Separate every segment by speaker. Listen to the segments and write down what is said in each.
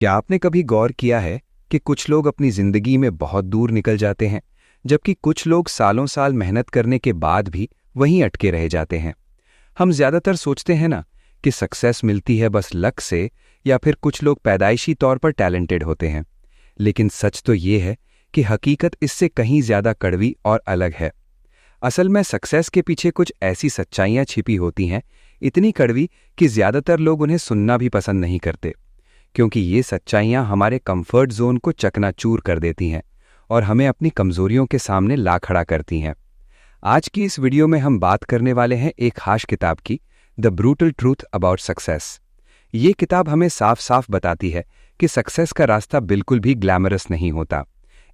Speaker 1: क्या आपने कभी गौर किया है कि कुछ लोग अपनी जिंदगी में बहुत दूर निकल जाते हैं, जबकि कुछ लोग सालों साल मेहनत करने के बाद भी वहीं अटके रह जाते हैं। हम ज्यादातर सोचते हैं ना कि सक्सेस मिलती है बस लक से, या फिर कुछ लोग पैदाइशी तौर पर टैलेंटेड होते हैं। लेकिन सच तो ये है कि हकीकत इससे कहीं ज्यादा कड़वी और अलग है। असल में सक्सेस के पीछे कुछ ऐसी सच्चाइयां छिपी होती हैं, इतनी कड़वी कि ज्यादातर लोग उन्हें सुनना भी पसंद नहीं करते, क्योंकि ये सच्चाइयां हमारे कंफर्ट जोन को चकनाचूर कर देती हैं और हमें अपनी कमजोरियों के सामने ला खड़ा करती हैं। आज की इस वीडियो में हम बात करने वाले हैं एक खास किताब की, the brutal truth about success. ये किताब हमें साफ साफ बताती है कि सक्सेस का रास्ता बिल्कुल भी ग्लैमरस नहीं होता।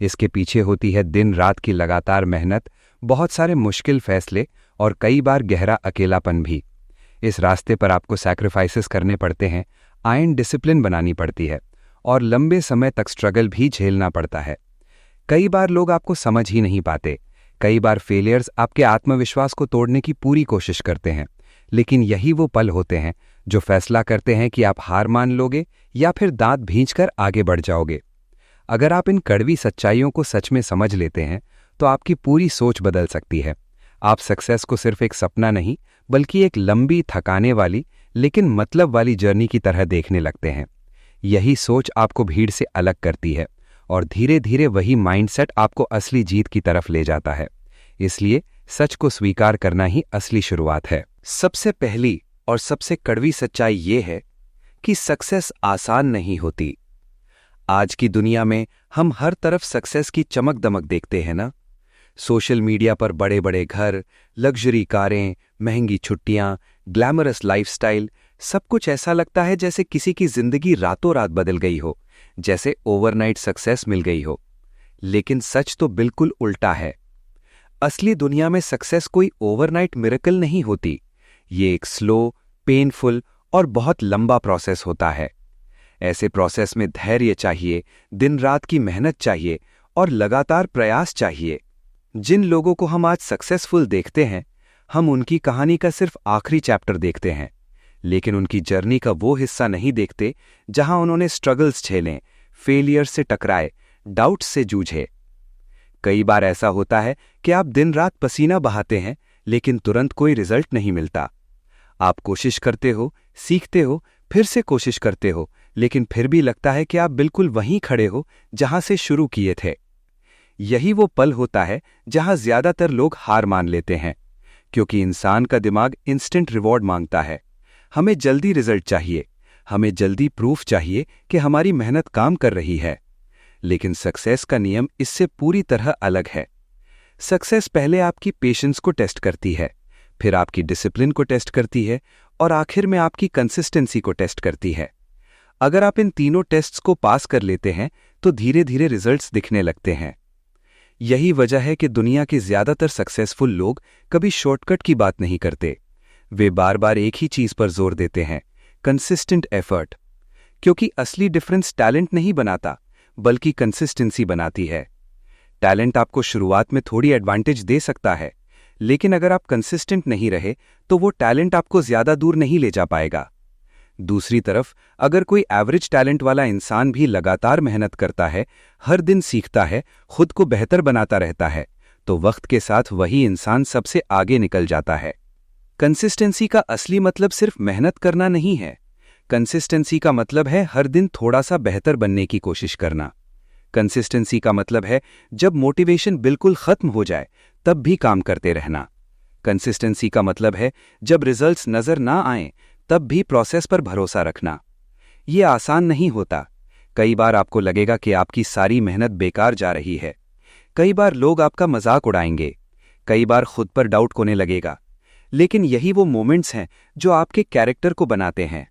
Speaker 1: इसके पीछे होती है दिन रात की लगातार मेहनत, बहुत सारे मुश्किल फैसले और कई बार गहरा अकेलापन भी। इस रास्ते पर आपको सैक्रिफाइसेस करने पड़ते हैं, आयरन डिसिप्लिन बनानी पड़ती है और लंबे समय तक स्ट्रगल भी झेलना पड़ता है। कई बार लोग आपको समझ ही नहीं पाते, कई बार फेलियर्स आपके आत्मविश्वास को तोड़ने की पूरी कोशिश करते हैं, लेकिन यही वो पल होते हैं जो फैसला करते हैं कि आप हार मान लोगे या फिर दांत भींचकर आगे बढ़ जाओगे। अगर आप इन कड़वी सच्चाइयों को सच में समझ लेते हैं तो आपकी पूरी सोच बदल सकती है। आप सक्सेस को सिर्फ एक सपना नहीं, बल्कि एक लंबी, थकाने वाली लेकिन मतलब वाली जर्नी की तरह देखने लगते हैं। यही सोच आपको भीड़ से अलग करती है और धीरे धीरे वही माइंडसेट आपको असली जीत की तरफ ले जाता है। इसलिए सच को स्वीकार करना ही असली शुरुआत है। सबसे पहली और सबसे कड़वी सच्चाई ये है कि सक्सेस आसान नहीं होती। आज की दुनिया में हम हर तरफ सक्सेस की चमक दमक देखते हैं ना। सोशल मीडिया पर बड़े बड़े घर, लग्जरी कारें, महंगी छुट्टियां, ग्लैमरस लाइफस्टाइल, सब कुछ ऐसा लगता है जैसे किसी की जिंदगी रातों रात बदल गई हो, जैसे ओवरनाइट सक्सेस मिल गई हो। लेकिन सच तो बिल्कुल उल्टा है। असली दुनिया में सक्सेस कोई ओवरनाइट मिरेकल नहीं होती। ये एक स्लो, पेनफुल और बहुत लंबा प्रोसेस होता है। ऐसे प्रोसेस में धैर्य चाहिए, दिन रात की मेहनत चाहिए और लगातार प्रयास चाहिए। जिन लोगों को हम आज सक्सेसफुल देखते हैं, हम उनकी कहानी का सिर्फ आखिरी चैप्टर देखते हैं, लेकिन उनकी जर्नी का वो हिस्सा नहीं देखते जहां उन्होंने स्ट्रगल्स झेलें, फेलियर से टकराए, डाउट्स से जूझे। कई बार ऐसा होता है कि आप दिन रात पसीना बहाते हैं, लेकिन तुरंत कोई रिजल्ट नहीं मिलता। आप कोशिश करते हो, सीखते हो, फिर से कोशिश करते हो, लेकिन फिर भी लगता है कि आप बिल्कुल वहीं खड़े हो जहां से शुरू किए थे। यही वो पल होता है जहां ज्यादातर लोग हार मान लेते हैं, क्योंकि इंसान का दिमाग इंस्टेंट रिवॉर्ड मांगता है। हमें जल्दी रिजल्ट चाहिए, हमें जल्दी प्रूफ चाहिए कि हमारी मेहनत काम कर रही है। लेकिन सक्सेस का नियम इससे पूरी तरह अलग है। सक्सेस पहले आपकी पेशेंस को टेस्ट करती है, फिर आपकी डिसिप्लिन को टेस्ट करती है और आखिर में आपकी कंसिस्टेंसी को टेस्ट करती है। अगर आप इन तीनों टेस्ट्स को पास कर लेते हैं तो धीरे धीरे रिजल्ट्स दिखने लगते हैं। यही वजह है कि दुनिया के ज्यादातर सक्सेसफुल लोग कभी शॉर्टकट की बात नहीं करते। वे बार बार एक ही चीज पर जोर देते हैं, कंसिस्टेंट एफर्ट। क्योंकि असली डिफरेंस टैलेंट नहीं बनाता, बल्कि कंसिस्टेंसी बनाती है। टैलेंट आपको शुरुआत में थोड़ी एडवांटेज दे सकता है, लेकिन अगर आप कंसिस्टेंट नहीं रहे तो वो टैलेंट आपको ज्यादा दूर नहीं ले जा पाएगा। दूसरी तरफ अगर कोई एवरेज टैलेंट वाला इंसान भी लगातार मेहनत करता है, हर दिन सीखता है, खुद को बेहतर बनाता रहता है, तो वक्त के साथ वही इंसान सबसे आगे निकल जाता है। कंसिस्टेंसी का असली मतलब सिर्फ मेहनत करना नहीं है। कंसिस्टेंसी का मतलब है हर दिन थोड़ा सा बेहतर बनने की कोशिश करना। कंसिस्टेंसी का मतलब है जब मोटिवेशन बिल्कुल खत्म हो जाए तब भी काम करते रहना। कंसिस्टेंसी का मतलब है जब रिजल्ट्स नजर ना आएं तब भी प्रोसेस पर भरोसा रखना। ये आसान नहीं होता। कई बार आपको लगेगा कि आपकी सारी मेहनत बेकार जा रही है। कई बार लोग आपका मजाक उड़ाएंगे, कई बार खुद पर डाउट होने लगेगा। लेकिन यही वो मोमेंट्स हैं जो आपके कैरेक्टर को बनाते हैं।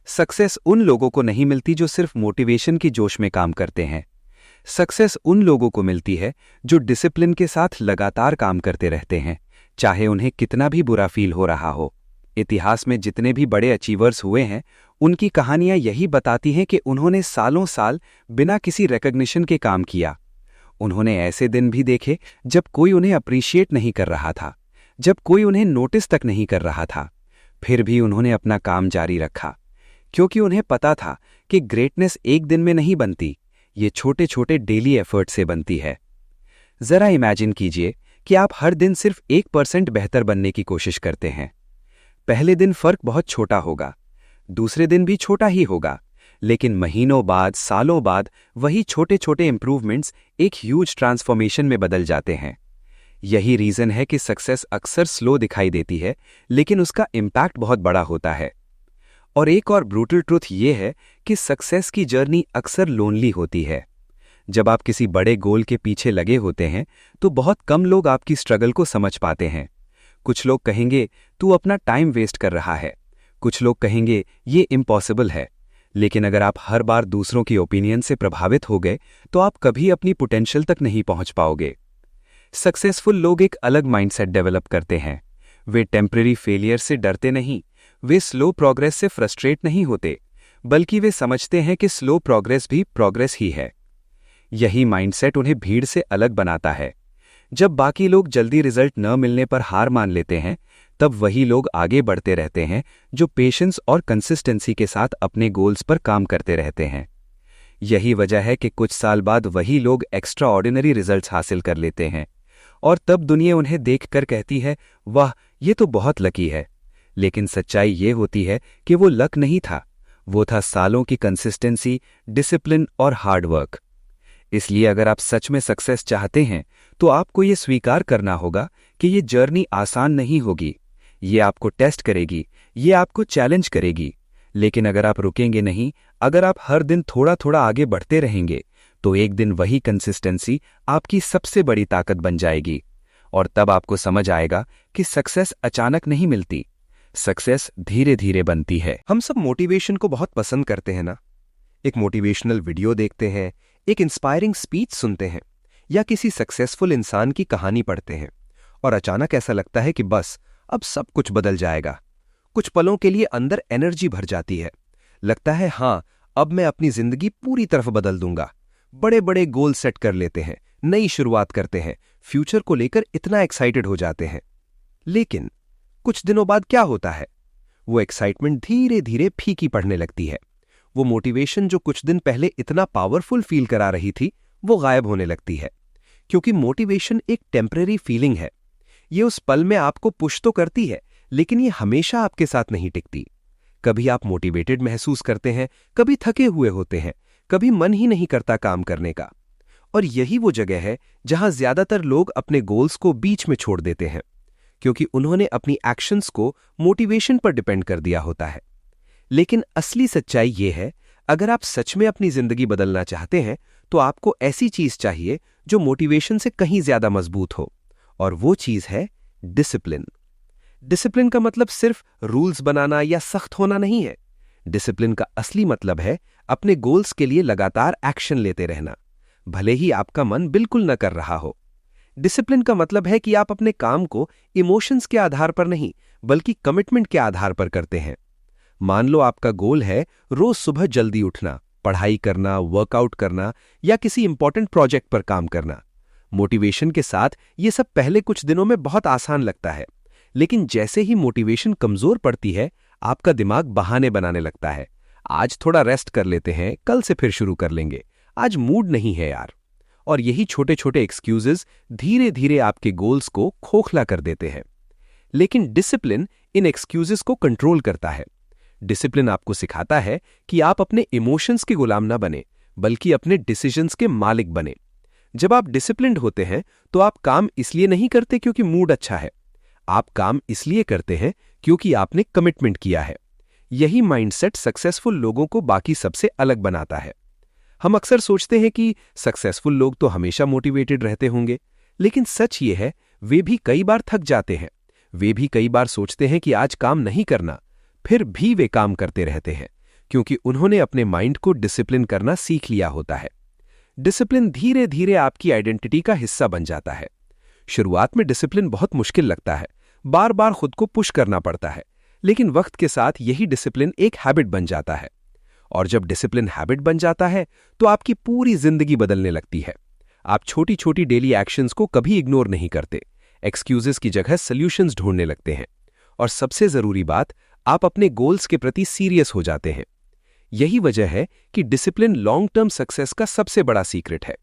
Speaker 1: सक्सेस उन लोगों को नहीं मिलती जो सिर्फ मोटिवेशन की जोश में काम करते हैं। सक्सेस उन लोगों को मिलती है जो डिसिप्लिन के साथ लगातार काम करते रहते हैं, चाहे उन्हें कितना भी बुरा फील हो रहा हो। इतिहास में जितने भी बड़े अचीवर्स हुए हैं, उनकी कहानियां यही बताती हैं कि उन्होंने सालों साल बिना किसी रिकॉग्निशन के काम किया। उन्होंने ऐसे दिन भी देखे जब कोई उन्हें अप्रिशिएट नहीं कर रहा था, जब कोई उन्हें नोटिस तक नहीं कर रहा था। फिर भी उन्होंने अपना काम जारी रखा, क्योंकि उन्हें पता था कि ग्रेटनेस एक दिन में नहीं बनती, ये छोटे छोटे डेली एफर्ट से बनती है। जरा इमेजिन कीजिए कि आप हर दिन सिर्फ 1% बेहतर बनने की कोशिश करते हैं। पहले दिन फर्क बहुत छोटा होगा, दूसरे दिन भी छोटा ही होगा, लेकिन महीनों बाद, सालों बाद वही छोटे छोटे इंप्रूवमेंट्स एक ह्यूज ट्रांसफॉर्मेशन में बदल जाते हैं। यही रीजन है कि सक्सेस अक्सर स्लो दिखाई देती है, लेकिन उसका इम्पैक्ट बहुत बड़ा होता है। और एक और ब्रूटल ट्रुथ ये है कि सक्सेस की जर्नी अक्सर लोनली होती है। जब आप किसी बड़े गोल के पीछे लगे होते हैं तो बहुत कम लोग आपकी स्ट्रगल को समझ पाते हैं। कुछ लोग कहेंगे तू अपना टाइम वेस्ट कर रहा है, कुछ लोग कहेंगे ये इम्पॉसिबल है। लेकिन अगर आप हर बार दूसरों की ओपिनियन से प्रभावित हो गए तो आप कभी अपनी पोटेंशियल तक नहीं पहुंच पाओगे। सक्सेसफुल लोग एक अलग माइंडसेट डेवलप करते हैं। वे टेम्परेरी फेलियर से डरते नहीं, वे स्लो प्रोग्रेस से फ्रस्ट्रेट नहीं होते, बल्कि वे समझते हैं कि स्लो प्रोग्रेस भी प्रोग्रेस ही है। यही माइंडसेट उन्हें भीड़ से अलग बनाता है। जब बाकी लोग जल्दी रिजल्ट न मिलने पर हार मान लेते हैं, तब वही लोग आगे बढ़ते रहते हैं जो पेशेंस और कंसिस्टेंसी के साथ अपने गोल्स पर काम करते रहते हैं। यही वजह है कि कुछ साल बाद वही लोग एक्स्ट्रा ऑर्डिनरी रिजल्ट्स हासिल कर लेते हैं और तब दुनिया उन्हें देखकर कहती है, वाह, ये तो बहुत लकी है। लेकिन सच्चाई ये होती है कि वो लक नहीं था, वो था सालों की कंसिस्टेंसी, डिसिप्लिन और हार्डवर्क। इसलिए अगर आप सच में सक्सेस चाहते हैं तो आपको ये स्वीकार करना होगा कि ये जर्नी आसान नहीं होगी। ये आपको टेस्ट करेगी, ये आपको चैलेंज करेगी। लेकिन अगर आप रुकेंगे नहीं, अगर आप हर दिन थोड़ा थोड़ा आगे बढ़ते रहेंगे, तो एक दिन वही कंसिस्टेंसी आपकी सबसे बड़ी ताकत बन जाएगी। और तब आपको समझ आएगा कि सक्सेस अचानक नहीं मिलती, सक्सेस धीरे धीरे बनती है।
Speaker 2: हम सब मोटिवेशन को बहुत पसंद करते हैं ना। एक मोटिवेशनल वीडियो देखते हैं, एक इंस्पायरिंग स्पीच सुनते हैं या किसी सक्सेसफुल इंसान की कहानी पढ़ते हैं और अचानक ऐसा लगता है कि बस अब सब कुछ बदल जाएगा। कुछ पलों के लिए अंदर एनर्जी भर जाती है, लगता है हाँ, अब मैं अपनी जिंदगी पूरी तरफ बदल दूंगा। बड़े बड़े गोल सेट कर लेते हैं, नई शुरुआत करते हैं, फ्यूचर को लेकर इतना एक्साइटेड हो जाते हैं। लेकिन कुछ दिनों बाद क्या होता है? वो एक्साइटमेंट धीरे धीरे फीकी पड़ने लगती है। वो मोटिवेशन जो कुछ दिन पहले इतना पावरफुल फील करा रही थी, वो गायब होने लगती है। क्योंकि मोटिवेशन एक टेम्परेरी फीलिंग है। ये उस पल में आपको पुश तो करती है, लेकिन ये हमेशा आपके साथ नहीं टिकती। कभी आप मोटिवेटेड महसूस करते हैं, कभी थके हुए होते हैं, कभी मन ही नहीं करता काम करने का। और यही वो जगह है जहां ज्यादातर लोग अपने गोल्स को बीच में छोड़ देते हैं, क्योंकि उन्होंने अपनी एक्शंस को मोटिवेशन पर डिपेंड कर दिया होता है। लेकिन असली सच्चाई ये है, अगर आप सच में अपनी जिंदगी बदलना चाहते हैं तो आपको ऐसी चीज चाहिए जो मोटिवेशन से कहीं ज्यादा मजबूत हो, और वो चीज है डिसिप्लिन। डिसिप्लिन का मतलब सिर्फ रूल्स बनाना या सख्त होना नहीं है। डिसिप्लिन का असली मतलब है अपने गोल्स के लिए लगातार एक्शन लेते रहना, भले ही आपका मन बिल्कुल न कर रहा हो। डिसिप्लिन का मतलब है कि आप अपने काम को इमोशंस के आधार पर नहीं, बल्कि कमिटमेंट के आधार पर करते हैं। मान लो आपका गोल है रोज सुबह जल्दी उठना, पढ़ाई करना, वर्कआउट करना या किसी इंपॉर्टेंट प्रोजेक्ट पर काम करना। मोटिवेशन के साथ ये सब पहले कुछ दिनों में बहुत आसान लगता है, लेकिन जैसे ही मोटिवेशन कमजोर पड़ती है, आपका दिमाग बहाने बनाने लगता है। आज थोड़ा रेस्ट कर लेते हैं, कल से फिर शुरू कर लेंगे, आज मूड नहीं है यार। और यही छोटे छोटे एक्सक्यूजेस धीरे धीरे आपके गोल्स को खोखला कर देते हैं। लेकिन डिसिप्लिन इन एक्सक्यूजेस को कंट्रोल करता है। डिसिप्लिन आपको सिखाता है कि आप अपने इमोशंस के गुलाम ना बने, बल्कि अपने डिसीजंस के मालिक बने। जब आप डिसिप्लिन्ड होते हैं तो आप काम इसलिए नहीं करते क्योंकि मूड अच्छा है, आप काम इसलिए करते हैं क्योंकि आपने कमिटमेंट किया है। यही माइंडसेट सक्सेसफुल लोगों को बाकी सबसे अलग बनाता है। हम अक्सर सोचते हैं कि सक्सेसफुल लोग तो हमेशा मोटिवेटेड रहते होंगे, लेकिन सच ये है, वे भी कई बार थक जाते हैं। वे भी कई बार सोचते हैं कि आज काम नहीं करना, फिर भी वे काम करते रहते हैं, क्योंकि उन्होंने अपने माइंड को डिसिप्लिन करना सीख लिया होता है। डिसिप्लिन धीरे धीरे आपकी आइडेंटिटी का हिस्सा बन जाता है। शुरुआत में डिसिप्लिन बहुत मुश्किल लगता है, बार बार खुद को पुश करना पड़ता है, लेकिन वक्त के साथ यही डिसिप्लिन एक हैबिट बन जाता है। और जब डिसिप्लिन हैबिट बन जाता है तो आपकी पूरी जिंदगी बदलने लगती है। आप छोटी छोटी डेली एक्शंस को कभी इग्नोर नहीं करते, एक्सक्यूजेस की जगह सॉल्यूशंस ढूंढने लगते हैं, और सबसे जरूरी बात, आप अपने गोल्स के प्रति सीरियस हो जाते हैं। यही वजह है कि डिसिप्लिन लॉन्ग टर्म सक्सेस का सबसे बड़ा सीक्रेट है।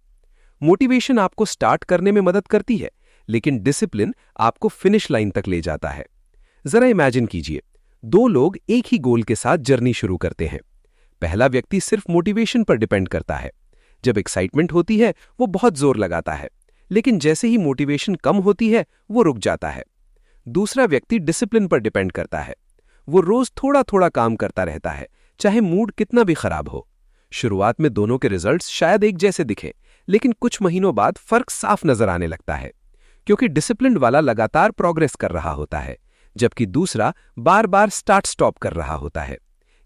Speaker 2: मोटिवेशन आपको स्टार्ट करने में मदद करती है, लेकिन डिसिप्लिन आपको फिनिश लाइन तक ले जाता है। जरा इमेजिन कीजिए, दो लोग एक ही गोल के साथ जर्नी शुरू करते हैं। पहला व्यक्ति सिर्फ मोटिवेशन पर डिपेंड करता है। जब एक्साइटमेंट होती है वो बहुत जोर लगाता है, लेकिन जैसे ही मोटिवेशन कम होती है वो रुक जाता है। दूसरा व्यक्ति डिसिप्लिन पर डिपेंड करता है। वो रोज थोड़ा थोड़ा काम करता रहता है, चाहे मूड कितना भी खराब हो। शुरुआत में दोनों के रिजल्ट्स शायद एक जैसे दिखे, लेकिन कुछ महीनों बाद फर्क साफ नजर आने लगता है, क्योंकि डिसिप्लिन वाला लगातार प्रोग्रेस कर रहा होता है, जबकि दूसरा बार बार स्टार्ट स्टॉप कर रहा होता है।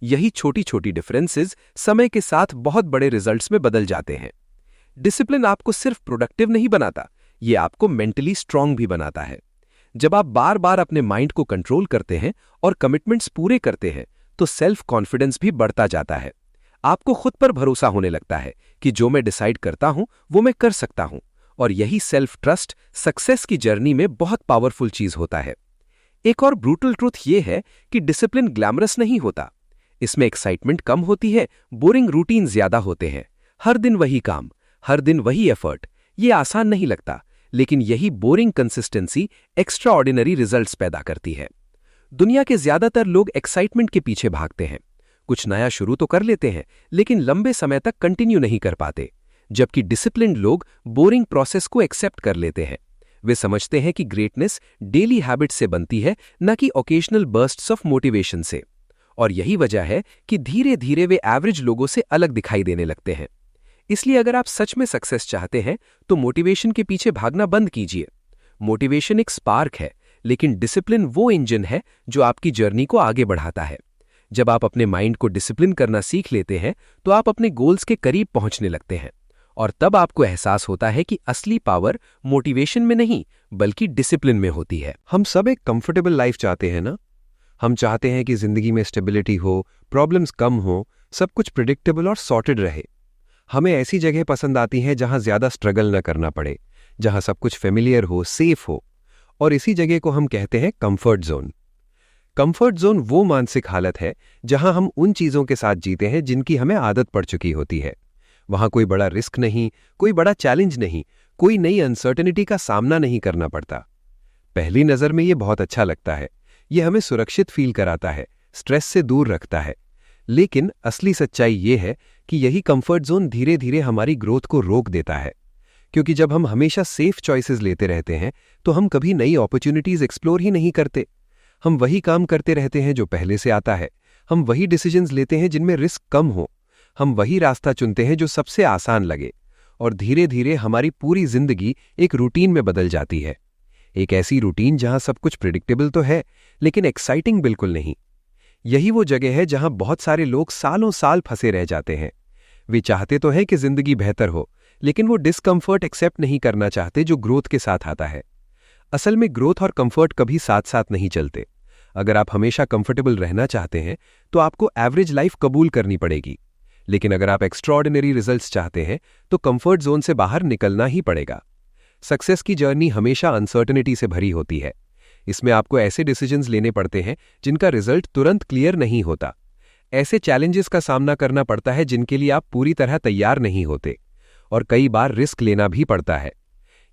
Speaker 2: यही छोटी छोटी डिफरेंसेस समय के साथ बहुत बड़े रिजल्ट्स में बदल जाते हैं। डिसिप्लिन आपको सिर्फ प्रोडक्टिव नहीं बनाता, ये आपको मेंटली स्ट्रांग भी बनाता है। जब आप बार बार अपने माइंड को कंट्रोल करते हैं और कमिटमेंट्स पूरे करते हैं, तो सेल्फ कॉन्फिडेंस भी बढ़ता जाता है। आपको खुद पर भरोसा होने लगता है कि जो मैं डिसाइड करता हूं वो मैं कर सकता हूं, और यही सेल्फ ट्रस्ट सक्सेस की जर्नी में बहुत पावरफुल चीज होता है। एक और ब्रूटल ट्रूथ ये है कि डिसिप्लिन ग्लैमरस नहीं होता। इसमें एक्साइटमेंट कम होती है, बोरिंग रूटीन ज्यादा होते हैं। हर दिन वही काम, हर दिन वही एफर्ट। ये आसान नहीं लगता, लेकिन यही boring consistency extra ordinary results पैदा करती है। दुनिया के ज्यादातर लोग एक्साइटमेंट के पीछे भागते हैं, कुछ नया शुरू तो कर लेते हैं, लेकिन लंबे समय तक कंटिन्यू नहीं कर पाते। जबकि डिसिप्लिन्ड लोग बोरिंग प्रोसेस को एक्सेप्ट कर लेते हैं। वे समझते हैं कि ग्रेटनेस डेली हैबिट से बनती है, न कि ओकेजनल बर्स्ट्स ऑफ मोटिवेशन से। और यही वजह है कि धीरे धीरे वे एवरेज लोगों से अलग दिखाई देने लगते हैं। इसलिए अगर आप सच में सक्सेस चाहते हैं तो मोटिवेशन के पीछे भागना बंद कीजिए। मोटिवेशन एक स्पार्क है, लेकिन डिसिप्लिन वो इंजन है जो आपकी जर्नी को आगे बढ़ाता है। जब आप अपने माइंड को डिसिप्लिन करना सीख लेते हैं तो आप अपने गोल्स के करीब पहुंचने लगते हैं, और तब आपको एहसास होता है कि असली पावर मोटिवेशन में नहीं बल्कि डिसिप्लिन में होती है।
Speaker 1: हम सब एक कंफर्टेबल लाइफ चाहते हैं ना। हम चाहते हैं कि जिंदगी में स्टेबिलिटी हो, प्रॉब्लम्स कम हो, सब कुछ प्रिडिक्टेबल और सॉर्टेड रहे। हमें ऐसी जगह पसंद आती हैं जहां ज्यादा स्ट्रगल न करना पड़े, जहां सब कुछ फेमिलियर हो, सेफ हो, और इसी जगह को हम कहते हैं कंफर्ट जोन। कंफर्ट जोन वो मानसिक हालत है जहां हम उन चीजों के साथ जीते हैं जिनकी हमें आदत पड़ चुकी होती है। वहां कोई बड़ा रिस्क नहीं, कोई बड़ा चैलेंज नहीं, कोई नई अनसर्टेनिटी का सामना नहीं करना पड़ता। पहली नजर में ये बहुत अच्छा लगता है, ये हमें सुरक्षित फील कराता है, स्ट्रेस से दूर रखता है। लेकिन असली सच्चाई ये है कि यही कंफर्ट जोन धीरे धीरे हमारी ग्रोथ को रोक देता है, क्योंकि जब हम हमेशा सेफ चॉइसेस लेते रहते हैं तो हम कभी नई अपॉर्चुनिटीज एक्सप्लोर ही नहीं करते। हम वही काम करते रहते हैं जो पहले से आता है, हम वही डिसीजंस लेते हैं जिनमें रिस्क कम हो, हम वही रास्ता चुनते हैं जो सबसे आसान लगे, और धीरे धीरे हमारी पूरी जिंदगी एक रूटीन में बदल जाती है। एक ऐसी रूटीन जहां सब कुछ प्रिडिक्टेबल तो है, लेकिन एक्साइटिंग बिल्कुल नहीं। यही वो जगह है जहां बहुत सारे लोग सालों साल फंसे रह जाते हैं। वे चाहते तो हैं कि जिंदगी बेहतर हो, लेकिन वो डिस्कम्फर्ट एक्सेप्ट नहीं करना चाहते जो ग्रोथ के साथ आता है। असल में ग्रोथ और कंफर्ट कभी साथ साथ नहीं चलते। अगर आप हमेशा कंफर्टेबल रहना चाहते हैं तो आपको एवरेज लाइफ कबूल करनी पड़ेगी, लेकिन अगर आप एक्स्ट्राऑर्डिनरी रिजल्ट्स चाहते हैं तो कंफर्ट जोन से बाहर निकलना ही पड़ेगा। सक्सेस की जर्नी हमेशा अनसर्टेनिटी से भरी होती है। इसमें आपको ऐसे डिसीजंस लेने पड़ते हैं जिनका रिजल्ट तुरंत क्लियर नहीं होता। ऐसे चैलेंजेस का सामना करना पड़ता है जिनके लिए आप पूरी तरह तैयार नहीं होते, और कई बार रिस्क लेना भी पड़ता है।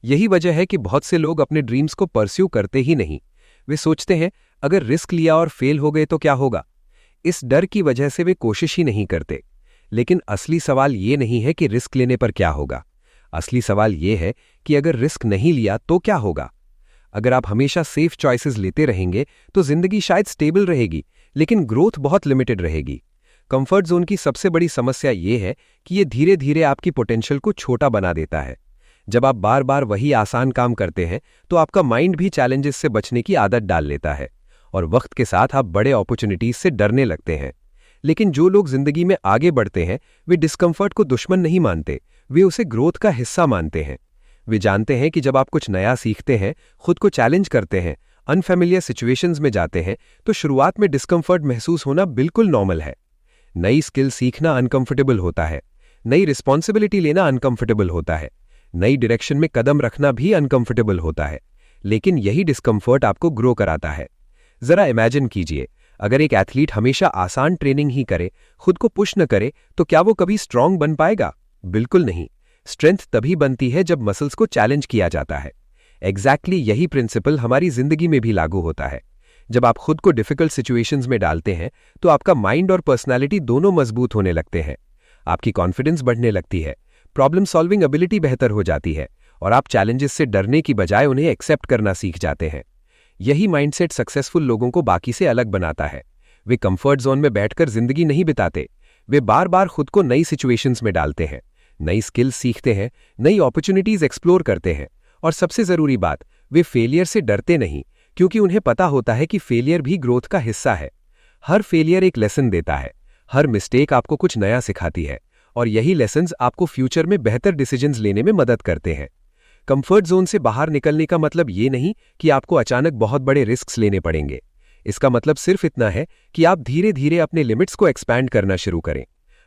Speaker 1: यही वजह है कि बहुत से लोग अपने ड्रीम्स को परस्यू करते ही नहीं। वे सोचते हैं अगर रिस्क लिया और फेल हो गए तो क्या होगा। इस डर की वजह से वे कोशिश ही नहीं करते। लेकिन असली सवाल ये नहीं है कि रिस्क लेने पर क्या होगा। असली सवाल ये है कि अगर रिस्क नहीं लिया तो क्या होगा। अगर आप हमेशा सेफ चॉइसेस लेते रहेंगे तो जिंदगी शायद स्टेबल रहेगी, लेकिन ग्रोथ बहुत लिमिटेड रहेगी। कंफर्ट जोन की सबसे बड़ी समस्या ये है कि ये धीरे धीरे आपकी पोटेंशियल को छोटा बना देता है। जब आप बार बार वही आसान काम करते हैं तो आपका माइंड भी चैलेंजेस से बचने की आदत डाल लेता है, और वक्त के साथ आप बड़े अपॉर्चुनिटीज से डरने लगते हैं। लेकिन जो लोग जिंदगी में आगे बढ़ते हैं वे डिस्कम्फर्ट को दुश्मन नहीं मानते, वे उसे ग्रोथ का हिस्सा मानते हैं। वे जानते हैं कि जब आप कुछ नया सीखते हैं, खुद को चैलेंज करते हैं, अनफेमिलियर सिचुएशंस में जाते हैं, तो शुरुआत में डिस्कम्फर्ट महसूस होना बिल्कुल नॉर्मल है। नई स्किल सीखना अनकंफर्टेबल होता है, नई रिस्पॉन्सिबिलिटी लेना अनकंफर्टेबल होता है, नई डायरेक्शन में कदम रखना भी अनकंफर्टेबल होता है। लेकिन यही डिस्कम्फर्ट आपको ग्रो कराता है। जरा इमेजिन कीजिए,
Speaker 2: अगर एक एथलीट हमेशा आसान ट्रेनिंग ही करे, खुद को पुश न करे, तो क्या वो कभी स्ट्रांग बन पाएगा? बिल्कुल नहीं। स्ट्रेंथ तभी बनती है जब मसल्स को चैलेंज किया जाता है। एग्जैक्टली यही प्रिंसिपल हमारी जिंदगी में भी लागू होता है। जब आप खुद को डिफिकल्ट सिचुएशंस में डालते हैं तो आपका माइंड और पर्सनालिटी दोनों मजबूत होने लगते हैं। आपकी कॉन्फिडेंस बढ़ने लगती है, प्रॉब्लम सॉल्विंग एबिलिटी बेहतर हो जाती है और आप चैलेंजेस से डरने की बजाय उन्हें एक्सेप्ट करना सीख जाते हैं। यही माइंडसेट सक्सेसफुल लोगों को बाकी से अलग बनाता है। वे कंफर्ट जोन में बैठकर जिंदगी नहीं बिताते, वे बार बार खुद को नई सिचुएशंस में डालते हैं, नई स्किल्स सीखते हैं, नई अपॉर्चुनिटीज एक्सप्लोर करते हैं और सबसे जरूरी बात, वे फेलियर से डरते नहीं, क्योंकि उन्हें पता होता है कि फेलियर भी ग्रोथ का हिस्सा है। हर फेलियर एक लेसन देता है, हर मिस्टेक आपको कुछ नया सिखाती है और यही लेसन्स आपको फ्यूचर में बेहतर डिसीजंस लेने में मदद करते हैं। कंफर्ट जोन से बाहर निकलने का मतलब ये नहीं कि आपको अचानक बहुत बड़े रिस्क्स लेने पड़ेंगे। इसका मतलब सिर्फ इतना है कि आप धीरे धीरे अपने लिमिट्स को एक्सपैंड करना शुरू करें।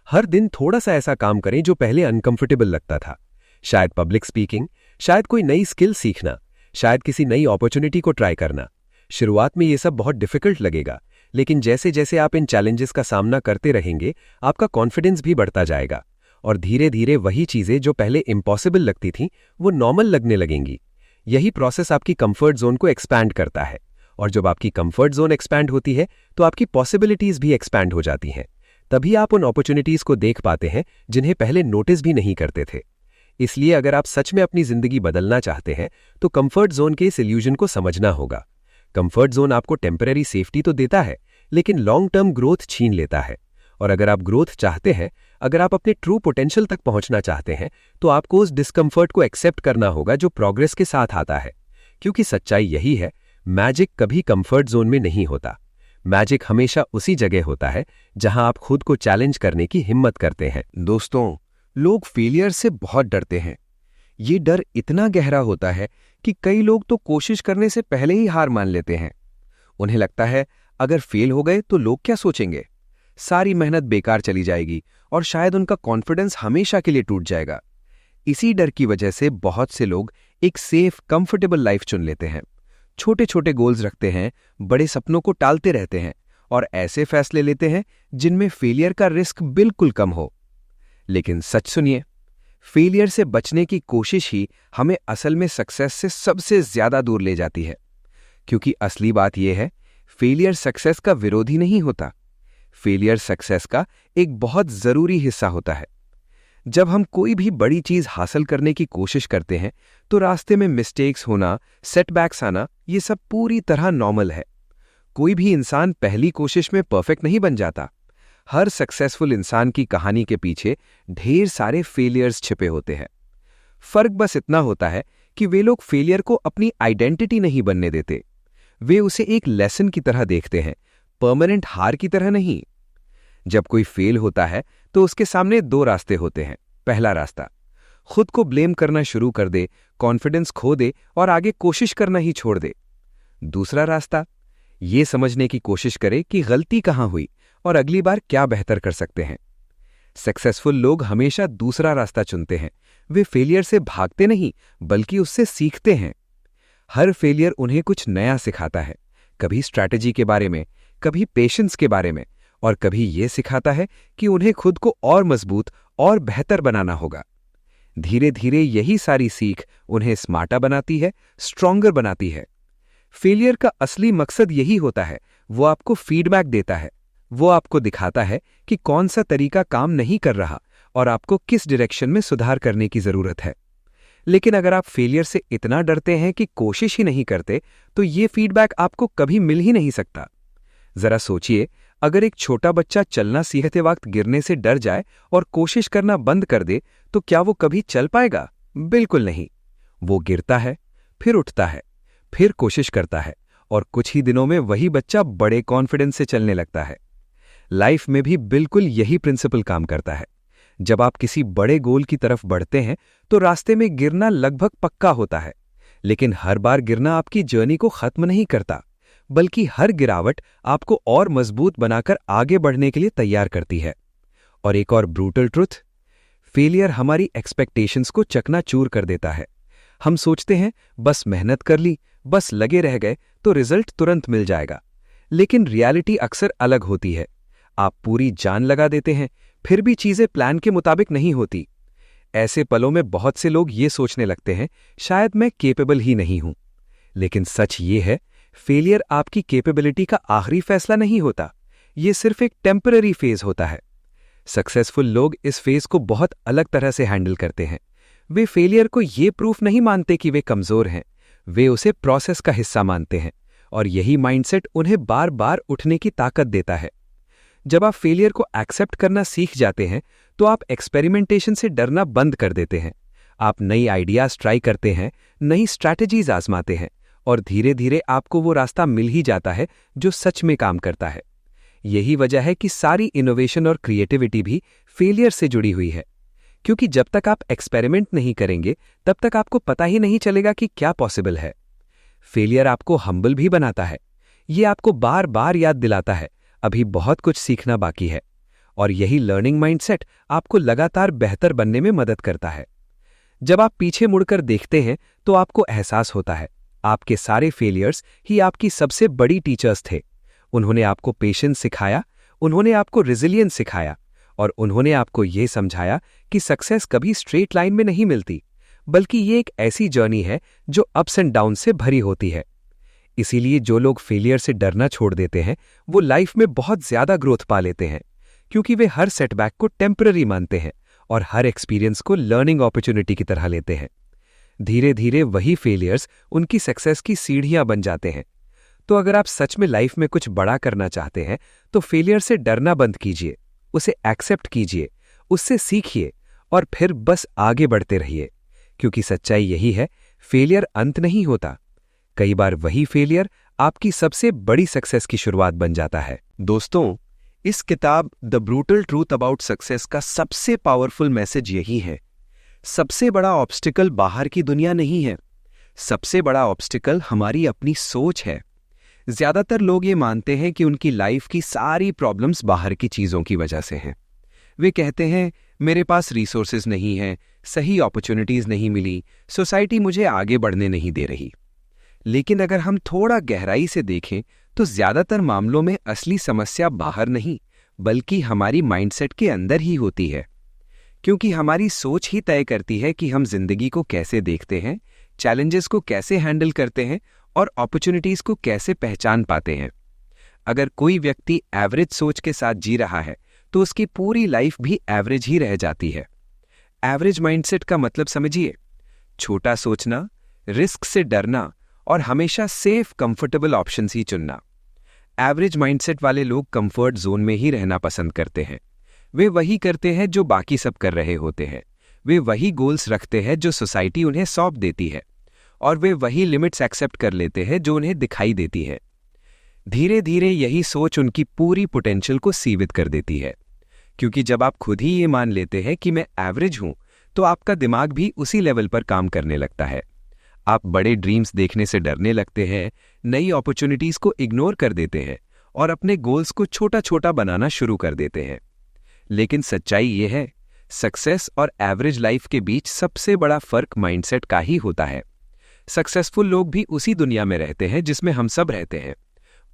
Speaker 2: हर दिन थोड़ा सा ऐसा काम करें जो पहले अनकंफर्टेबल लगता था। शायद पब्लिक स्पीकिंग, शायद कोई नई स्किल सीखना, शायद किसी नई अपॉर्चुनिटी को ट्राई करना। शुरुआत में ये सब बहुत डिफिकल्ट लगेगा, लेकिन जैसे जैसे आप इन चैलेंजेस का सामना करते रहेंगे, आपका कॉन्फिडेंस भी बढ़ता जाएगा और धीरे धीरे वही चीजें जो पहले इम्पॉसिबल लगती थीं, वो नॉर्मल लगने लगेंगी। यही प्रोसेस आपकी कंफर्ट जोन को एक्सपैंड करता है और जब आपकी कंफर्ट जोन एक्सपैंड होती है तो आपकी पॉसिबिलिटीज भी एक्सपैंड हो जाती हैं। तभी आप उन अपॉर्चुनिटीज को देख पाते हैं जिन्हें पहले नोटिस भी नहीं करते थे। इसलिए अगर आप सच में अपनी जिंदगी बदलना चाहते हैं तो कंफर्ट जोन के इस इल्यूजन को समझना होगा। कंफर्ट जोन आपको टेम्पररी सेफ्टी तो देता है, लेकिन लॉन्ग टर्म ग्रोथ छीन लेता है। और अगर आप ग्रोथ चाहते हैं, अगर आप अपने ट्रू पोटेंशियल तक पहुंचना चाहते हैं, तो आपको उस डिस्कम्फर्ट को एक्सेप्ट करना होगा जो प्रोग्रेस के साथ आता है। क्योंकि सच्चाई यही है, मैजिक कभी कंफर्ट जोन में नहीं होता। मैजिक हमेशा उसी जगह होता है जहां आप खुद को चैलेंज करने की हिम्मत करते हैं।
Speaker 1: दोस्तों, लोग फेलियर से बहुत डरते हैं। ये डर इतना गहरा होता है कि कई लोग तो कोशिश करने से पहले ही हार मान लेते हैं। उन्हें लगता है अगर फेल हो गए तो लोग क्या सोचेंगे, सारी मेहनत बेकार चली जाएगी और शायद उनका कॉन्फिडेंस हमेशा के लिए टूट जाएगा। इसी डर की वजह से बहुत से लोग एक सेफ, कंफर्टेबल लाइफ चुन लेते हैं, छोटे छोटे गोल्स रखते हैं, बड़े सपनों को टालते रहते हैं और ऐसे फैसले लेते हैं जिनमें फेलियर का रिस्क बिल्कुल कम हो। लेकिन सच सुनिए, फेलियर से बचने की कोशिश ही हमें असल में सक्सेस से सबसे ज्यादा दूर ले जाती है। क्योंकि असली बात यह है, फेलियर सक्सेस का विरोधी नहीं होता, फेलियर सक्सेस का एक बहुत जरूरी हिस्सा होता है। जब हम कोई भी बड़ी चीज हासिल करने की कोशिश करते हैं तो रास्ते में मिस्टेक्स होना, सेटबैक्स आना, ये सब पूरी तरह नॉर्मल है। कोई भी इंसान पहली कोशिश में परफेक्ट नहीं बन जाता। हर सक्सेसफुल इंसान की कहानी के पीछे ढेर सारे फेलियर्स छिपे होते हैं। फर्क बस इतना होता है कि वे लोग फेलियर को अपनी आइडेंटिटी नहीं बनने देते। वे उसे एक लेसन की तरह देखते हैं, परमानेंट हार की तरह नहीं। जब कोई फेल होता है तो उसके सामने दो रास्ते होते हैं। पहला रास्ता, खुद को ब्लेम करना शुरू कर दे, कॉन्फिडेंस खो दे और आगे कोशिश करना ही छोड़ दे। दूसरा रास्ता, ये समझने की कोशिश करे कि गलती कहां हुई और अगली बार क्या बेहतर कर सकते हैं। सक्सेसफुल लोग हमेशा दूसरा रास्ता चुनते हैं। वे फेलियर से भागते नहीं, बल्कि उससे सीखते हैं। हर फेलियर उन्हें कुछ नया सिखाता है, कभी स्ट्रैटेजी के बारे में, कभी पेशेंस के बारे में और कभी यह सिखाता है कि उन्हें खुद को और मजबूत और बेहतर बनाना होगा। धीरे धीरे यही सारी सीख उन्हें स्मार्टर बनाती है, स्ट्रॉन्गर बनाती है। फेलियर का असली मकसद यही होता है, वो आपको फीडबैक देता है। वो आपको दिखाता है कि कौन सा तरीका काम नहीं कर रहा और आपको किस डायरेक्शन में सुधार करने की जरूरत है। लेकिन अगर आप फेलियर से इतना डरते हैं कि कोशिश ही नहीं करते, तो ये फीडबैक आपको कभी मिल ही नहीं सकता। जरा सोचिए, अगर एक छोटा बच्चा चलना सीखते वक्त गिरने से डर जाए और कोशिश करना बंद कर दे, तो क्या वो कभी चल पाएगा? बिल्कुल नहीं। वो गिरता है, फिर उठता है, फिर कोशिश करता है और कुछ ही दिनों में वही बच्चा बड़े कॉन्फिडेंस से चलने लगता है। लाइफ में भी बिल्कुल यही प्रिंसिपल काम करता है। जब आप किसी बड़े गोल की तरफ बढ़ते हैं तो रास्ते में गिरना लगभग पक्का होता है, लेकिन हर बार गिरना आपकी जर्नी को खत्म नहीं करता, बल्कि हर गिरावट आपको और मजबूत बनाकर आगे बढ़ने के लिए तैयार करती है। और एक और ब्रूटल ट्रुथ, फेलियर हमारी एक्सपेक्टेशंस को चकनाचूर कर देता है। हम सोचते हैं बस मेहनत कर ली, बस लगे रह गए तो रिजल्ट तुरंत मिल जाएगा। लेकिन रियलिटी अक्सर अलग होती है। आप पूरी जान लगा देते हैं, फिर भी चीजें प्लान के मुताबिक नहीं होती। ऐसे पलों में बहुत से लोग ये सोचने लगते हैं, शायद मैं केपेबल ही नहीं हूं। लेकिन सच ये है, फेलियर आपकी केपेबिलिटी का आखिरी फैसला नहीं होता। ये सिर्फ एक टेम्पररी फेज होता है। सक्सेसफुल लोग इस फेज को बहुत अलग तरह से हैंडल करते हैं। वे फेलियर को ये प्रूफ नहीं मानते कि वे कमजोर हैं, वे उसे प्रोसेस का हिस्सा मानते हैं, और यही माइंडसेट उन्हें बार बार उठने की ताकत देता है। जब आप फेलियर को एक्सेप्ट करना सीख जाते हैं, तो आप एक्सपेरिमेंटेशन से डरना बंद कर देते हैं। आप नई आइडियाज ट्राई करते हैं, नई स्ट्रैटेजीज आजमाते हैं, और धीरे धीरे आपको वो रास्ता मिल ही जाता है जो सच में काम करता है। यही वजह है कि सारी इनोवेशन और क्रिएटिविटी भी फेलियर से जुड़ी हुई है, क्योंकि जब तक आप एक्सपेरिमेंट नहीं करेंगे, तब तक आपको पता ही नहीं चलेगा कि क्या पॉसिबल है। फेलियर आपको हम्बल भी बनाता है। ये आपको बार बार याद दिलाता है, अभी बहुत कुछ सीखना बाकी है, और यही लर्निंग माइंडसेट आपको लगातार बेहतर बनने में मदद करता है। जब आप पीछे मुड़कर देखते हैं, तो आपको एहसास होता है, आपके सारे फेलियर्स ही आपकी सबसे बड़ी टीचर्स थे। उन्होंने आपको पेशेंस सिखाया, उन्होंने आपको रेजिलियंस सिखाया, और उन्होंने आपको यह समझाया कि सक्सेस कभी स्ट्रेट लाइन में नहीं मिलती, बल्कि ये एक ऐसी जर्नी है जो अप्स एंड डाउन से भरी होती है। इसीलिए जो लोग फेलियर से डरना छोड़ देते हैं, वो लाइफ में बहुत ज्यादा ग्रोथ पा लेते हैं, क्योंकि वे हर सेटबैक को टेम्पररी मानते हैं और हर एक्सपीरियंस को लर्निंग अपॉर्चुनिटी की तरह लेते हैं। धीरे धीरे वही फेलियर्स उनकी सक्सेस की सीढ़ियां बन जाते हैं। तो अगर आप सच में लाइफ में कुछ बड़ा करना चाहते हैं, तो फेलियर से डरना बंद कीजिए, उसे एक्सेप्ट कीजिए, उससे सीखिए, और फिर बस आगे बढ़ते रहिए, क्योंकि सच्चाई यही है, फेलियर अंत नहीं होता। कई बार वही फेलियर आपकी सबसे बड़ी सक्सेस की शुरुआत बन जाता है।
Speaker 2: दोस्तों, इस किताब the brutal truth about success का सबसे पावरफुल मैसेज यही है, सबसे बड़ा ऑब्स्टिकल बाहर की दुनिया नहीं है, सबसे बड़ा ऑब्स्टिकल हमारी अपनी सोच है। ज्यादातर लोग ये मानते हैं कि उनकी लाइफ की सारी प्रॉब्लम्स बाहर की चीजों की वजह से हैं। वे कहते हैं, मेरे पास रिसोर्सेज नहीं हैं, सही अपॉर्चुनिटीज नहीं मिली, सोसाइटी मुझे आगे बढ़ने नहीं दे रही। लेकिन अगर हम थोड़ा गहराई से देखें, तो ज्यादातर मामलों में असली समस्या बाहर नहीं, बल्कि हमारी माइंडसेट के अंदर ही होती है। क्योंकि हमारी सोच ही तय करती है कि हम जिंदगी को कैसे देखते हैं, चैलेंजेस को कैसे हैंडल करते हैं, और अपॉर्चुनिटीज को कैसे पहचान पाते हैं। अगर कोई व्यक्ति एवरेज सोच के साथ जी रहा है, तो उसकी पूरी लाइफ भी एवरेज ही रह जाती है। एवरेज माइंडसेट का मतलब समझिए, छोटा सोचना, रिस्क से डरना, और हमेशा सेफ कंफर्टेबल ऑप्शंस ही चुनना। एवरेज माइंडसेट वाले लोग कंफर्ट जोन में ही रहना पसंद करते हैं। वे वही करते हैं जो बाकी सब कर रहे होते हैं। वे वही गोल्स रखते हैं जो सोसाइटी उन्हें सौंप देती है, और वे वही लिमिट्स एक्सेप्ट कर लेते हैं जो उन्हें दिखाई देती है। धीरे धीरे यही सोच उनकी पूरी पोटेंशियल को सीमित कर देती है, क्योंकि जब आप खुद ही ये मान लेते हैं कि मैं एवरेज हूं, तो आपका दिमाग भी उसी लेवल पर काम करने लगता है। आप बड़े ड्रीम्स देखने से डरने लगते हैं, नई अपॉर्चुनिटीज को इग्नोर कर देते हैं, और अपने गोल्स को छोटा छोटा बनाना शुरू कर देते हैं। लेकिन सच्चाई ये है, सक्सेस और एवरेज लाइफ के बीच सबसे बड़ा फर्क माइंडसेट का ही होता है। सक्सेसफुल लोग भी उसी दुनिया में रहते हैं जिसमें हम सब रहते हैं।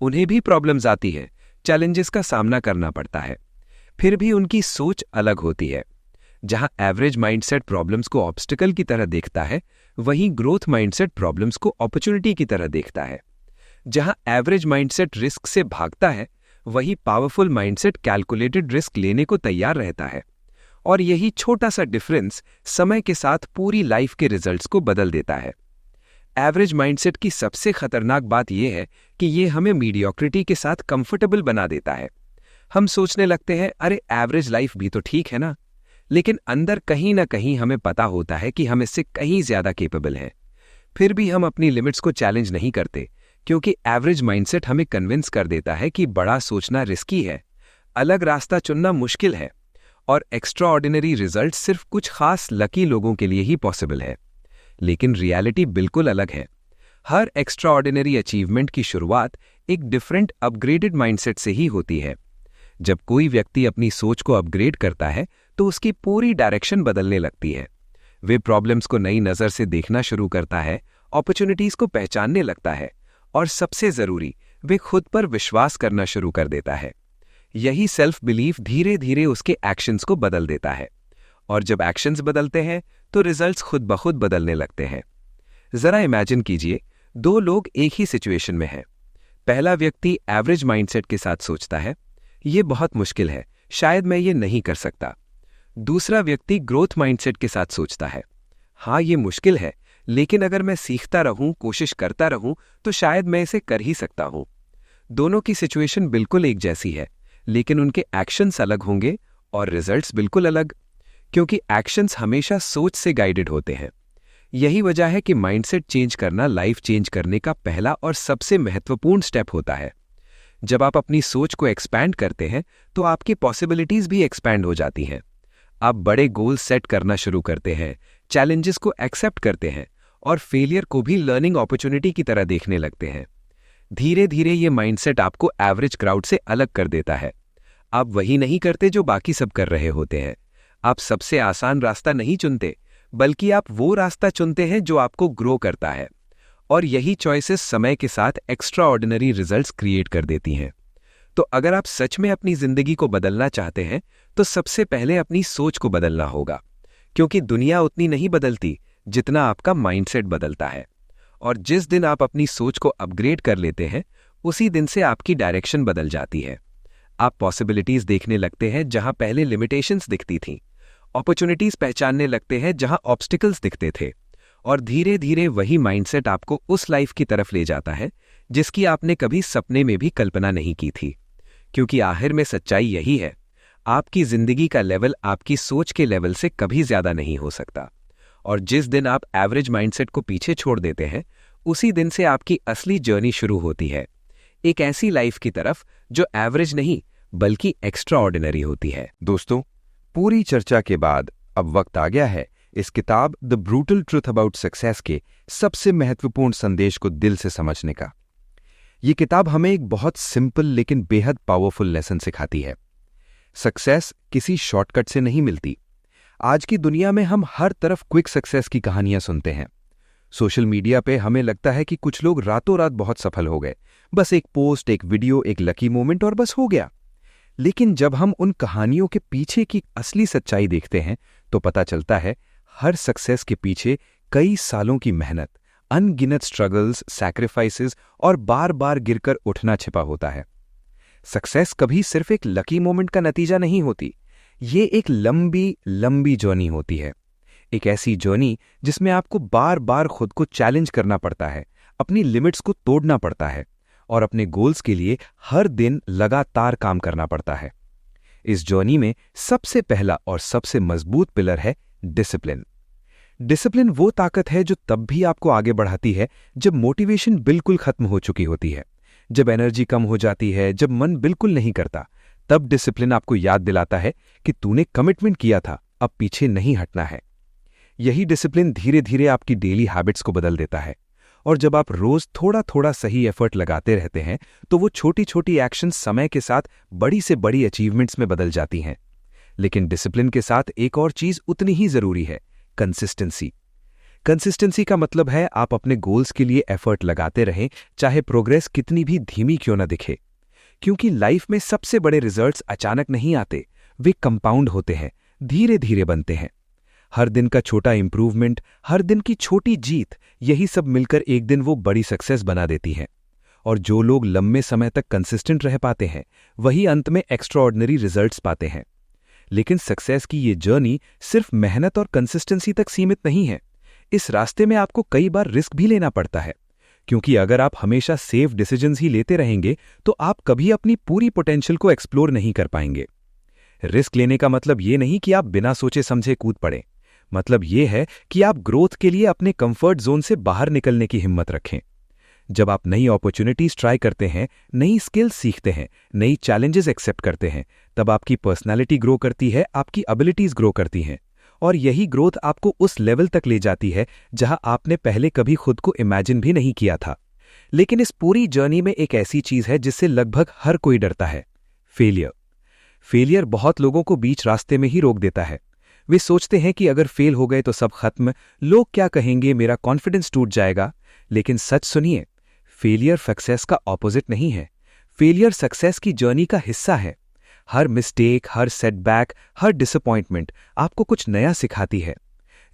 Speaker 2: उन्हें भी प्रॉब्लम्स आती है, चैलेंजेस का सामना करना पड़ता है, फिर भी उनकी सोच अलग होती है। जहां एवरेज माइंडसेट प्रॉब्लम्स को ऑब्स्टिकल की तरह देखता है, वहीं ग्रोथ माइंडसेट प्रॉब्लम्स को अपॉर्चुनिटी की तरह देखता है। जहां एवरेज माइंडसेट रिस्क से भागता है, वहीं पावरफुल माइंडसेट कैलकुलेटेड रिस्क लेने को तैयार रहता है। और यही छोटा सा डिफरेंस समय के साथ पूरी लाइफ के रिजल्ट्स को बदल देता है। एवरेज माइंडसेट की सबसे खतरनाक बात यह है कि ये हमें मीडियोक्रिटी के साथ कंफर्टेबल बना देता है। हम सोचने लगते हैं, अरे एवरेज लाइफ भी तो ठीक है ना, लेकिन अंदर कहीं ना कहीं हमें पता होता है कि हम इससे कहीं ज्यादा केपेबल हैं। फिर भी हम अपनी लिमिट्स को चैलेंज नहीं करते, क्योंकि एवरेज माइंडसेट हमें कन्विंस कर देता है कि बड़ा सोचना रिस्की है, अलग रास्ता चुनना मुश्किल है, और एक्स्ट्रा ऑर्डिनरी रिजल्ट सिर्फ कुछ खास लकी लोगों के लिए ही पॉसिबल है। लेकिन रियलिटी बिल्कुल अलग है। हर एक्स्ट्रा ऑर्डिनरी अचीवमेंट की शुरुआत एक डिफरेंट अपग्रेडेड माइंडसेट से ही होती है। जब कोई व्यक्ति अपनी सोच को अपग्रेड करता है, तो उसकी पूरी डायरेक्शन बदलने लगती है। वे प्रॉब्लम्स को नई नजर से देखना शुरू करता है, अपॉर्चुनिटीज को पहचानने लगता है, और सबसे जरूरी,
Speaker 1: वे खुद पर विश्वास करना शुरू कर देता है। यही सेल्फ बिलीफ धीरे धीरे उसके एक्शंस को बदल देता है, और जब एक्शंस बदलते हैं तो रिजल्ट्स खुद ब खुद बदलने लगते हैं। जरा इमेजिन कीजिए, दो लोग एक ही सिचुएशन में हैं। पहला व्यक्ति एवरेज माइंडसेट के साथ सोचता है, ये बहुत मुश्किल है, शायद मैं ये नहीं कर सकता। दूसरा व्यक्ति ग्रोथ माइंडसेट के साथ सोचता है, हाँ ये मुश्किल है, लेकिन अगर मैं सीखता रहूं, कोशिश करता रहूं, तो शायद मैं इसे कर ही सकता हूं। दोनों की सिचुएशन बिल्कुल एक जैसी है, लेकिन उनके एक्शंस अलग होंगे और रिजल्ट्स बिल्कुल अलग, क्योंकि एक्शंस हमेशा सोच से गाइडेड होते हैं। यही वजह है कि माइंडसेट चेंज करना लाइफ चेंज करने का पहला और सबसे महत्वपूर्ण स्टेप होता है। जब आप अपनी सोच को एक्सपैंड करते हैं तो आपकी पॉसिबिलिटीज भी एक्सपैंड हो जाती हैं। आप बड़े गोल सेट करना शुरू करते हैं, चैलेंजेस को एक्सेप्ट करते हैं और फेलियर को भी लर्निंग अपॉर्चुनिटी की तरह देखने लगते हैं। धीरे धीरे ये माइंडसेट आपको एवरेज क्राउड से अलग कर देता है। आप वही नहीं करते जो बाकी सब कर रहे होते हैं। आप सबसे आसान रास्ता नहीं चुनते, बल्कि आप वो रास्ता चुनते हैं जो आपको ग्रो करता है, और यही चॉइसेस समय के साथ एक्स्ट्रा ऑर्डिनरी रिजल्ट्स क्रिएट कर देती हैं। तो अगर आप सच में अपनी जिंदगी को बदलना चाहते हैं तो सबसे पहले अपनी सोच को बदलना होगा, क्योंकि दुनिया उतनी नहीं बदलती जितना आपका माइंडसेट बदलता है। और जिस दिन आप अपनी सोच को अपग्रेड कर लेते हैं, उसी दिन से आपकी डायरेक्शन बदल जाती है। आप पॉसिबिलिटीज देखने लगते हैं जहां पहले लिमिटेशंस दिखती थीं, अपॉर्चुनिटीज पहचानने लगते हैं जहां ऑब्स्टिकल्स दिखते थे, और धीरे धीरे वही माइंडसेट आपको उस लाइफ की तरफ ले जाता है जिसकी आपने कभी सपने में भी कल्पना नहीं की थी। क्योंकि आखिर में सच्चाई यही है, आपकी जिंदगी का लेवल आपकी सोच के लेवल से कभी ज्यादा नहीं हो सकता। और जिस दिन आप एवरेज माइंडसेट को पीछे छोड़ देते हैं, उसी दिन से आपकी असली जर्नी शुरू होती है, एक ऐसी लाइफ की तरफ जो एवरेज नहीं बल्कि एक्स्ट्रा ऑर्डिनरी होती है।
Speaker 2: दोस्तों, पूरी चर्चा के बाद अब वक्त आ गया है इस किताब the brutal truth about success के सबसे महत्वपूर्ण संदेश को दिल से समझने का। ये किताब हमें एक बहुत सिंपल लेकिन बेहद पावरफुल लेसन सिखाती है। सक्सेस किसी शॉर्टकट से नहीं मिलती। आज की दुनिया में हम हर तरफ क्विक सक्सेस की कहानियां सुनते हैं। सोशल मीडिया पे हमें लगता है कि कुछ लोग रातों रात बहुत सफल हो गए, बस एक पोस्ट, एक वीडियो, एक लकी मोमेंट और बस हो गया। लेकिन जब हम उन कहानियों के पीछे की असली सच्चाई देखते हैं तो पता चलता है हर सक्सेस के पीछे कई सालों की मेहनत, अनगिनत स्ट्रगल्स, सैक्रिफाइसेस और बार बार गिरकर उठना छिपा होता है। सक्सेस कभी सिर्फ एक लकी मोमेंट का नतीजा नहीं होती, ये एक लंबी लंबी जर्नी होती है। एक ऐसी जर्नी जिसमें आपको बार बार खुद को चैलेंज करना पड़ता है, अपनी लिमिट्स को तोड़ना पड़ता है और अपने गोल्स के लिए हर दिन लगातार काम करना पड़ता है। इस जर्नी में सबसे पहला और सबसे मजबूत पिलर है डिसिप्लिन। डिसिप्लिन वो ताकत है जो तब भी आपको आगे बढ़ाती है जब मोटिवेशन बिल्कुल खत्म हो चुकी होती है, जब एनर्जी कम हो जाती है, जब मन बिल्कुल नहीं करता। तब डिसिप्लिन आपको याद दिलाता है कि तूने कमिटमेंट किया था, अब पीछे नहीं हटना है। यही डिसिप्लिन धीरे धीरे आपकी डेली हैबिट्स को बदल देता है, और जब आप रोज थोड़ा थोड़ा सही एफर्ट लगाते रहते हैं तो वो छोटी छोटी एक्शन समय के साथ बड़ी से बड़ी अचीवमेंट्स में बदल जाती हैं। लेकिन डिसिप्लिन के साथ एक और चीज उतनी ही जरूरी है, कंसिस्टेंसी। कंसिस्टेंसी का मतलब है आप अपने गोल्स के लिए एफर्ट लगाते रहें, चाहे प्रोग्रेस कितनी भी धीमी क्यों ना दिखे। क्योंकि लाइफ में सबसे बड़े रिजल्ट्स अचानक नहीं आते, वे कंपाउंड होते हैं, धीरे धीरे बनते हैं। हर दिन का छोटा इंप्रूवमेंट, हर दिन की छोटी जीत, यही सब मिलकर एक दिन वो बड़ी सक्सेस बना देती हैं। और जो लोग लंबे समय तक कंसिस्टेंट रह पाते हैं, वही अंत में एक्स्ट्राऑर्डिनरी रिजल्ट्स पाते हैं। लेकिन सक्सेस की ये जर्नी सिर्फ मेहनत और कंसिस्टेंसी तक सीमित नहीं है। इस रास्ते में आपको कई बार रिस्क भी लेना पड़ता है, क्योंकि अगर आप हमेशा सेफ डिसीजंस ही लेते रहेंगे तो आप कभी अपनी पूरी पोटेंशियल को एक्सप्लोर नहीं कर पाएंगे। रिस्क लेने का मतलब ये नहीं कि आप बिना सोचे समझे कूद पड़े, मतलब ये है कि आप ग्रोथ के लिए अपने कंफर्ट जोन से बाहर निकलने की हिम्मत रखें। जब आप नई अपॉर्चुनिटीज ट्राई करते हैं, नई स्किल्स सीखते हैं, नई चैलेंजेस एक्सेप्ट करते हैं, तब आपकी पर्सनालिटी ग्रो करती है, आपकी एबिलिटीज ग्रो करती हैं, और यही ग्रोथ आपको उस लेवल तक ले जाती है जहां आपने पहले कभी खुद को इमेजिन भी नहीं किया था। लेकिन इस पूरी जर्नी में एक ऐसी चीज है जिससे लगभग हर कोई डरता है, फेलियर। फेलियर बहुत लोगों को बीच रास्ते में ही रोक देता है। वे सोचते हैं कि अगर फेल हो गए तो सब खत्म, लोग क्या कहेंगे, मेरा कॉन्फिडेंस टूट जाएगा। लेकिन सच सुनिए,
Speaker 1: फेलियर सक्सेस का ऑपोजिट नहीं है। फेलियर सक्सेस की जर्नी का हिस्सा है। हर मिस्टेक, हर सेटबैक, हर डिसअपॉइंटमेंट आपको कुछ नया सिखाती है।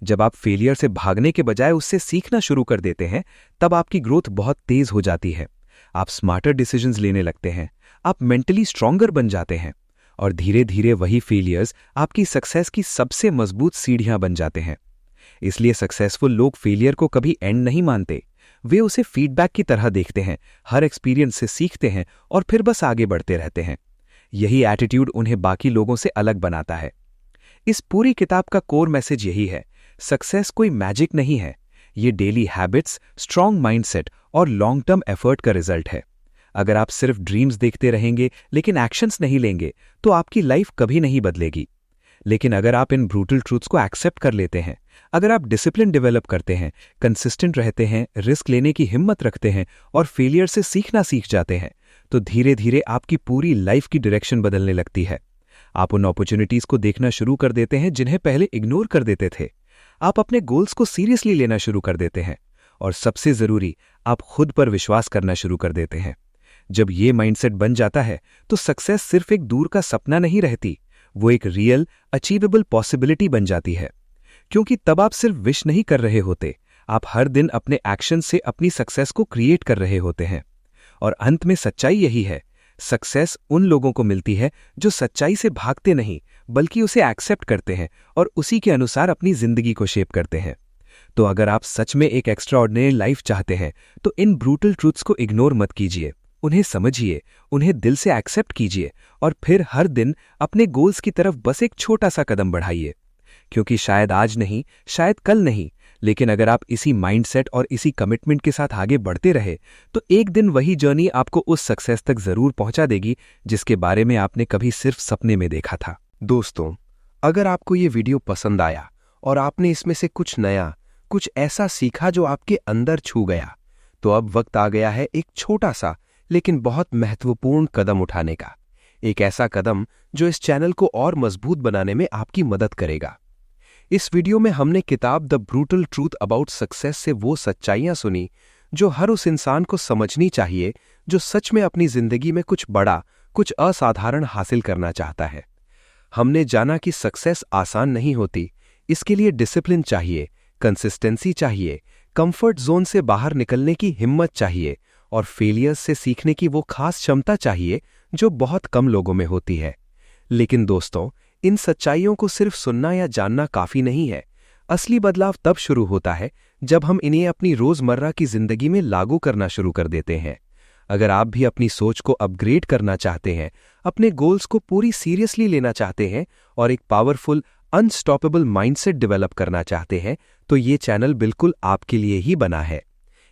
Speaker 1: जब आप फेलियर से भागने के बजाय उससे सीखना शुरू कर देते हैं, तब आपकी ग्रोथ बहुत तेज हो जाती है। आप स्मार्टर डिसीजंस लेने लगते हैं, आप मेंटली स्ट्रॉन्गर बन जाते हैं, और धीरे धीरे वही फेलियर्स आपकी सक्सेस की सबसे मजबूत सीढ़ियां बन जाते हैं। इसलिए सक्सेसफुल लोग फेलियर को कभी एंड नहीं मानते। वे उसे फीडबैक की तरह देखते हैं, हर एक्सपीरियंस से सीखते हैं और फिर बस आगे बढ़ते रहते हैं। यही एटीट्यूड उन्हें बाकी लोगों से अलग बनाता है। इस पूरी किताब का कोर मैसेज यही है, सक्सेस कोई मैजिक नहीं है। ये डेली हैबिट्स, स्ट्रॉन्ग माइंडसेट और लॉन्ग टर्म एफर्ट का रिजल्ट है। अगर आप सिर्फ ड्रीम्स देखते रहेंगे लेकिन एक्शंस नहीं लेंगे, तो आपकी लाइफ कभी नहीं बदलेगी। लेकिन अगर आप इन ब्रूटल ट्रूथ्स को एक्सेप्ट कर लेते हैं, अगर आप डिसिप्लिन डेवलप करते हैं, कंसिस्टेंट रहते हैं, रिस्क लेने की हिम्मत रखते हैं और फेलियर से सीखना सीख जाते हैं, तो धीरे धीरे आपकी पूरी लाइफ की डायरेक्शन बदलने लगती है। आप उन अपॉर्चुनिटीज को देखना शुरू कर देते हैं जिन्हें पहले इग्नोर कर देते थे। आप अपने गोल्स को सीरियसली लेना शुरू कर देते हैं, और सबसे जरूरी, आप खुद पर विश्वास करना शुरू कर देते हैं। जब ये माइंडसेट बन जाता है, तो सक्सेस सिर्फ एक दूर का सपना नहीं रहती, वो एक रियल, अचीवेबल पॉसिबिलिटी बन जाती है। क्योंकि तब आप सिर्फ विश नहीं कर रहे होते, आप हर दिन अपने एक्शन से अपनी सक्सेस को क्रिएट कर रहे होते हैं। और अंत में सच्चाई यही है, सक्सेस उन लोगों को मिलती है जो सच्चाई से भागते नहीं, बल्कि उसे एक्सेप्ट करते हैं और उसी के अनुसार अपनी जिंदगी को शेप करते हैं। तो अगर आप सच में एक एक्स्ट्राऑर्डिनरी लाइफ चाहते हैं, तो इन ब्रूटल ट्रूथ्स को इग्नोर मत कीजिए। उन्हें समझिए, उन्हें दिल से एक्सेप्ट कीजिए और फिर हर दिन अपने गोल्स की तरफ बस एक छोटा सा कदम बढ़ाइए। क्योंकि शायद आज नहीं, शायद कल नहीं, लेकिन अगर आप इसी माइंडसेट और इसी कमिटमेंट के साथ आगे बढ़ते रहे, तो एक दिन वही जर्नी आपको उस सक्सेस तक जरूर पहुंचा देगी जिसके बारे में आपने कभी सिर्फ सपने में देखा था।
Speaker 2: दोस्तों, अगर आपको ये वीडियो पसंद आया और आपने इसमें से कुछ नया, कुछ ऐसा सीखा जो आपके अंदर छू गया, तो अब वक्त आ गया है एक छोटा सा लेकिन बहुत महत्वपूर्ण कदम उठाने का। एक ऐसा कदम जो इस चैनल को और मजबूत बनाने में आपकी मदद करेगा। इस वीडियो में हमने किताब the brutal truth about success से वो सच्चाइयां सुनी जो हर उस इंसान को समझनी चाहिए जो सच में अपनी जिंदगी में कुछ बड़ा, कुछ असाधारण हासिल करना चाहता है। हमने जाना कि सक्सेस आसान नहीं होती, इसके लिए डिसिप्लिन चाहिए, कंसिस्टेंसी चाहिए, कंफर्ट जोन से बाहर निकलने की हिम्मत चाहिए और फेलियर्स से सीखने की वो खास क्षमता चाहिए जो बहुत कम लोगों में होती है। लेकिन दोस्तों, इन सच्चाइयों को सिर्फ सुनना या जानना काफी नहीं है। असली बदलाव तब शुरू होता है जब हम इन्हें अपनी रोजमर्रा की जिंदगी में लागू करना शुरू कर देते हैं। अगर आप भी अपनी सोच को अपग्रेड करना चाहते हैं, अपने गोल्स को पूरी सीरियसली लेना चाहते हैं और एक पावरफुल, अनस्टॉपेबल माइंडसेट डेवलप करना चाहते हैं, तो ये चैनल बिल्कुल आपके लिए ही बना है।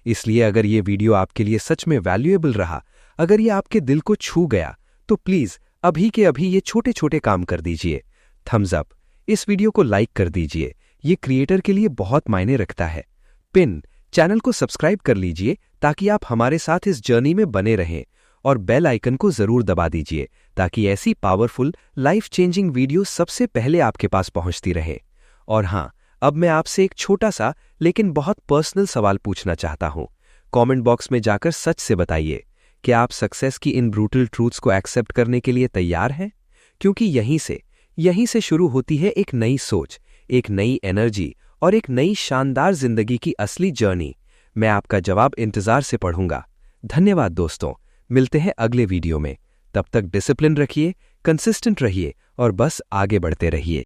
Speaker 2: इसलिए अगर ये वीडियो आपके लिए सच में वैल्यूएबल रहा, अगर ये आपके दिल को छू गया, तो प्लीज अभी के अभी ये छोटे छोटे काम कर दीजिए। थम्स अप, इस वीडियो को लाइक कर दीजिए, ये क्रिएटर के लिए बहुत मायने रखता है। पिन, चैनल को सब्सक्राइब कर लीजिए ताकि आप हमारे साथ इस जर्नी में बने रहें, और बेल आइकन को जरूर दबा दीजिए ताकि ऐसी पावरफुल, लाइफ चेंजिंग वीडियो सबसे पहले आपके पास पहुंचती रहे। और हां, अब मैं आपसे एक छोटा सा लेकिन बहुत पर्सनल सवाल पूछना चाहता हूं। कमेंट बॉक्स में जाकर सच से बताइए, क्या आप सक्सेस की इन ब्रूटल ट्रूथ्स को एक्सेप्ट करने के लिए तैयार हैं? क्योंकि यहीं से शुरू होती है एक नई सोच, एक नई एनर्जी और एक नई शानदार जिंदगी की असली जर्नी। मैं आपका जवाब इंतजार से पढ़ूंगा। धन्यवाद दोस्तों, मिलते हैं अगले वीडियो में। तब तक डिसिप्लिन रखिए, कंसिस्टेंट रहिए और बस आगे बढ़ते रहिए।